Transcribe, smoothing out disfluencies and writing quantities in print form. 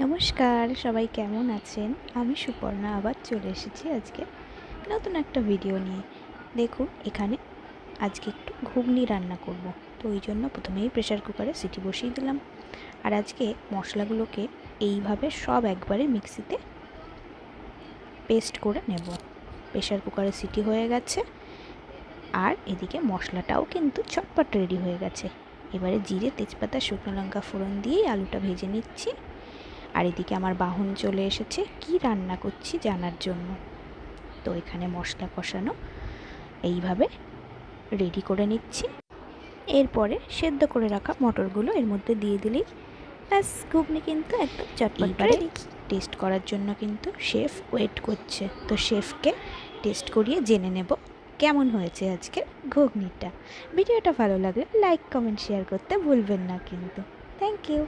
নমস্কার, সবাই কেমন আছেন? আমি সুপর্ণা আবার চলে এসেছি আজকে নতুন একটা ভিডিও নিয়ে। দেখুন এখানে আজকে একটু ঘুগনি রান্না করব। তো ওই জন্য প্রথমেই প্রেসার কুকারে সিটি বসিয়ে দিলাম। আর আজকে মশলাগুলোকে এইভাবে সব একবারে মিক্সিতে পেস্ট করে নেব। প্রেসার কুকারে সিটি হয়ে গেছে আর এদিকে মশলাটাও কিন্তু চটপট রেডি হয়ে গেছে। এবারে জিরে, তেজপাতা, শুকনো লঙ্কা ফোড়ন দিয়েই আলুটা ভেজে নিচ্ছি। আর এদিকে আমার বাহন চলে এসেছে কি রান্না করছি জানার জন্য। তো এখানে মশলা কষানো এইভাবে রেডি করে নিচ্ছি। এরপরে সেদ্ধ করে রাখা মটরগুলো এর মধ্যে দিয়ে দিলেই ব্যাস ঘুগনি কিন্তু একদম চটপট রেডি। টেস্ট করার জন্য কিন্তু শেফ ওয়েট করছে, তো শেফকে টেস্ট করিয়ে জেনে নেব কেমন হয়েছে আজকের ঘুগনিটা। ভিডিওটা ভালো লাগলে লাইক, কমেন্ট, শেয়ার করতে ভুলবেন না কিন্তু। Thank you.